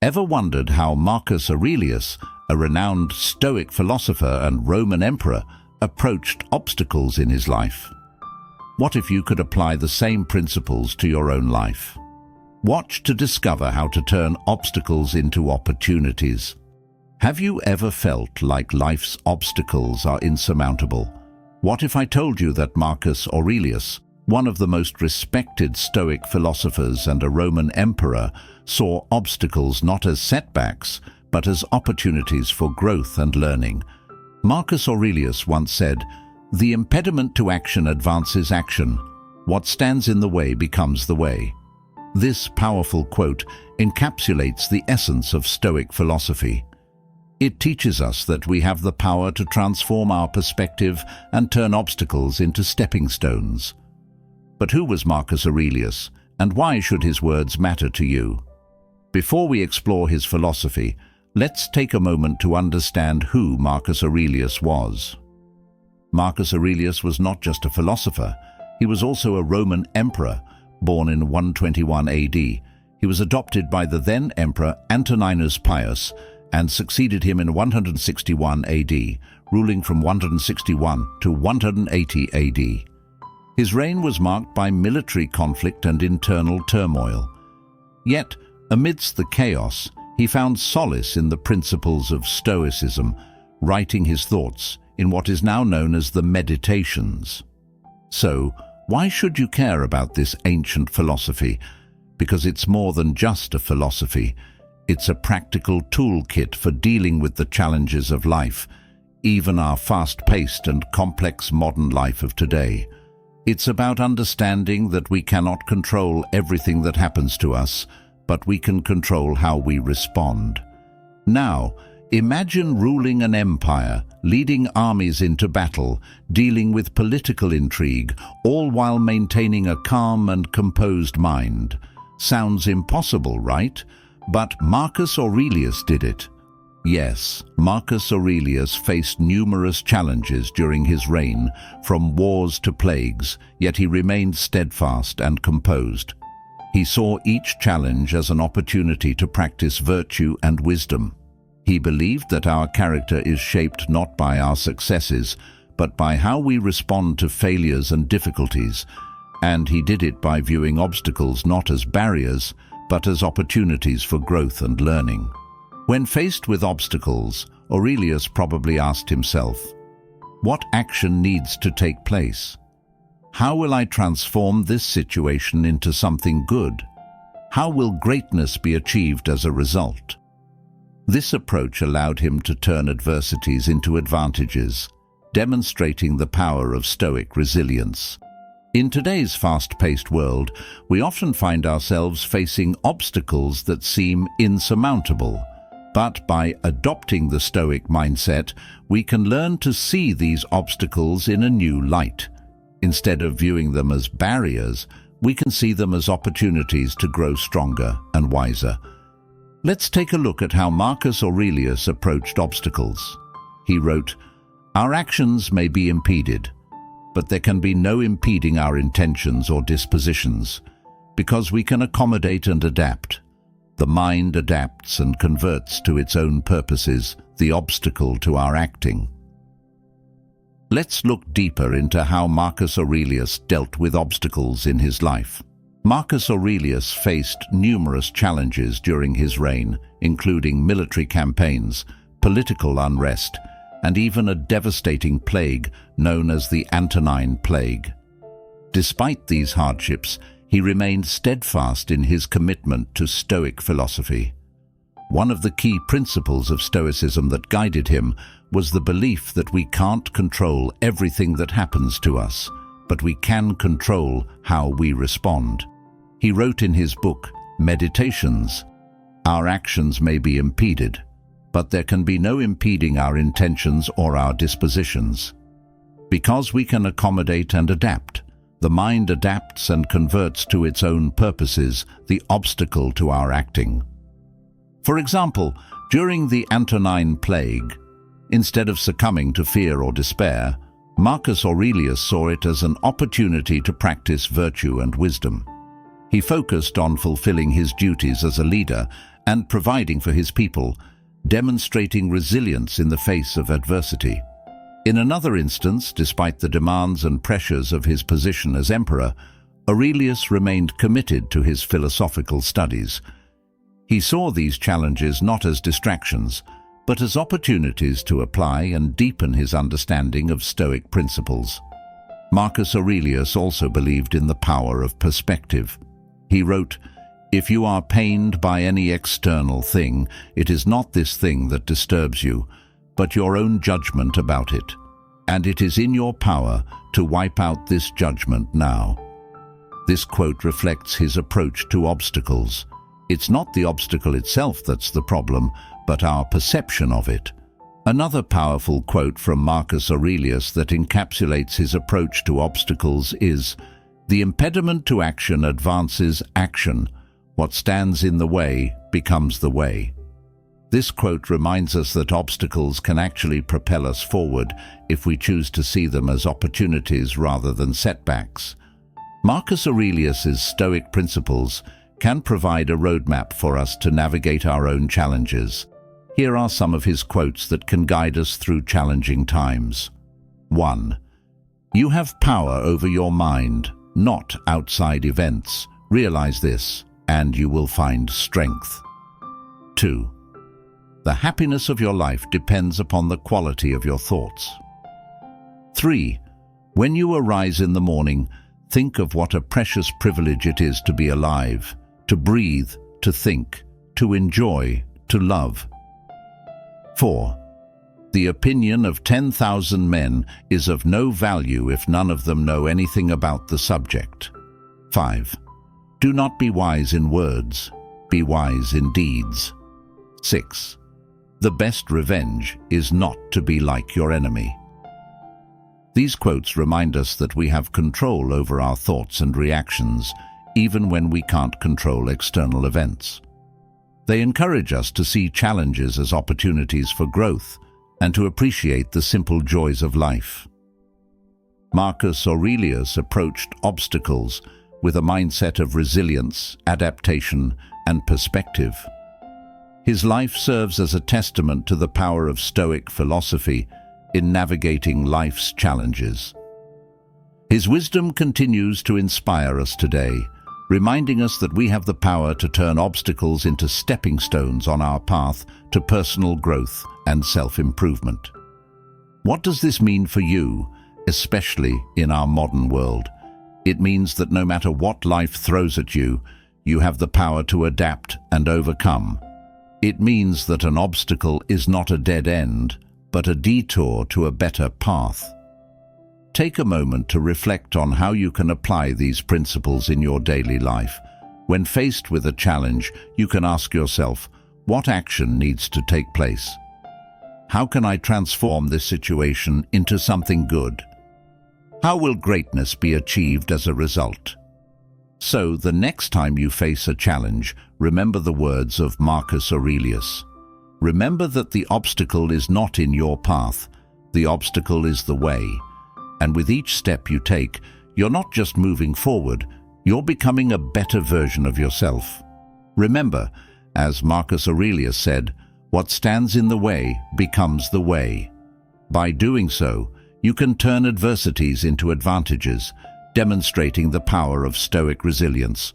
Ever wondered how Marcus Aurelius, a renowned Stoic philosopher and Roman emperor, approached obstacles in his life? What if you could apply the same principles to your own life? Watch to discover how to turn obstacles into opportunities. Have you ever felt like life's obstacles are insurmountable? What if I told you that Marcus Aurelius, one of the most respected Stoic philosophers and a Roman emperor, saw obstacles not as setbacks, but as opportunities for growth and learning? Marcus Aurelius once said, "The impediment to action advances action. What stands in the way becomes the way." This powerful quote encapsulates the essence of Stoic philosophy. It teaches us that we have the power to transform our perspective and turn obstacles into stepping stones. But who was Marcus Aurelius, and why should his words matter to you? Before we explore his philosophy, let's take a moment to understand who Marcus Aurelius was. Marcus Aurelius was not just a philosopher, he was also a Roman emperor, born in 121 AD. He was adopted by the then Emperor Antoninus Pius and succeeded him in 161 AD, ruling from 161 to 180 AD. His reign was marked by military conflict and internal turmoil. Yet, amidst the chaos, he found solace in the principles of Stoicism, writing his thoughts in what is now known as the Meditations. So, why should you care about this ancient philosophy? Because it's more than just a philosophy. It's a practical toolkit for dealing with the challenges of life, even our fast-paced and complex modern life of today. It's about understanding that we cannot control everything that happens to us, but we can control how we respond. Now, imagine ruling an empire, leading armies into battle, dealing with political intrigue, all while maintaining a calm and composed mind. Sounds impossible, right? But Marcus Aurelius did it. Yes, Marcus Aurelius faced numerous challenges during his reign, from wars to plagues, yet he remained steadfast and composed. He saw each challenge as an opportunity to practice virtue and wisdom. He believed that our character is shaped not by our successes, but by how we respond to failures and difficulties, and he did it by viewing obstacles not as barriers, but as opportunities for growth and learning. When faced with obstacles, Aurelius probably asked himself, what action needs to take place? How will I transform this situation into something good? How will greatness be achieved as a result? This approach allowed him to turn adversities into advantages, demonstrating the power of Stoic resilience. In today's fast-paced world, we often find ourselves facing obstacles that seem insurmountable. But by adopting the Stoic mindset, we can learn to see these obstacles in a new light. Instead of viewing them as barriers, we can see them as opportunities to grow stronger and wiser. Let's take a look at how Marcus Aurelius approached obstacles. He wrote, "Our actions may be impeded, but there can be no impeding our intentions or dispositions, because we can accommodate and adapt. The mind adapts and converts to its own purposes the obstacle to our acting." Let's look deeper into how Marcus Aurelius dealt with obstacles in his life. Marcus Aurelius faced numerous challenges during his reign, including military campaigns, political unrest, and even a devastating plague known as the Antonine Plague. Despite these hardships, he remained steadfast in his commitment to Stoic philosophy. One of the key principles of Stoicism that guided him was the belief that we can't control everything that happens to us, but we can control how we respond. He wrote in his book, Meditations, "Our actions may be impeded, but there can be no impeding our intentions or our dispositions. Because we can accommodate and adapt, the mind adapts and converts to its own purposes the obstacle to our acting." For example, during the Antonine Plague, instead of succumbing to fear or despair, Marcus Aurelius saw it as an opportunity to practice virtue and wisdom. He focused on fulfilling his duties as a leader and providing for his people, demonstrating resilience in the face of adversity. In another instance, despite the demands and pressures of his position as emperor, Aurelius remained committed to his philosophical studies. He saw these challenges not as distractions, but as opportunities to apply and deepen his understanding of Stoic principles. Marcus Aurelius also believed in the power of perspective. He wrote, "If you are pained by any external thing, it is not this thing that disturbs you, but your own judgment about it. And it is in your power to wipe out this judgment now." This quote reflects his approach to obstacles. It's not the obstacle itself that's the problem, but our perception of it. Another powerful quote from Marcus Aurelius that encapsulates his approach to obstacles is, "The impediment to action advances action. What stands in the way becomes the way." This quote reminds us that obstacles can actually propel us forward if we choose to see them as opportunities rather than setbacks. Marcus Aurelius's Stoic principles can provide a roadmap for us to navigate our own challenges. Here are some of his quotes that can guide us through challenging times. 1. You have power over your mind, not outside events. Realize this, and you will find strength. 2. The happiness of your life depends upon the quality of your thoughts. 3. When you arise in the morning, think of what a precious privilege it is to be alive, to breathe, to think, to enjoy, to love. 4. The opinion of 10,000 men is of no value if none of them know anything about the subject. 5. Do not be wise in words, be wise in deeds. 6. The best revenge is not to be like your enemy. These quotes remind us that we have control over our thoughts and reactions, even when we can't control external events. They encourage us to see challenges as opportunities for growth and to appreciate the simple joys of life. Marcus Aurelius approached obstacles with a mindset of resilience, adaptation, and perspective. His life serves as a testament to the power of Stoic philosophy in navigating life's challenges. His wisdom continues to inspire us today, reminding us that we have the power to turn obstacles into stepping stones on our path to personal growth and self-improvement. What does this mean for you, especially in our modern world? It means that no matter what life throws at you, you have the power to adapt and overcome. It means that an obstacle is not a dead end, but a detour to a better path. Take a moment to reflect on how you can apply these principles in your daily life. When faced with a challenge, you can ask yourself, what action needs to take place? How can I transform this situation into something good? How will greatness be achieved as a result? So, the next time you face a challenge, remember the words of Marcus Aurelius. Remember that the obstacle is not in your path, the obstacle is the way. And with each step you take, you're not just moving forward, you're becoming a better version of yourself. Remember, as Marcus Aurelius said, what stands in the way becomes the way. By doing so, you can turn adversities into advantages, demonstrating the power of Stoic resilience.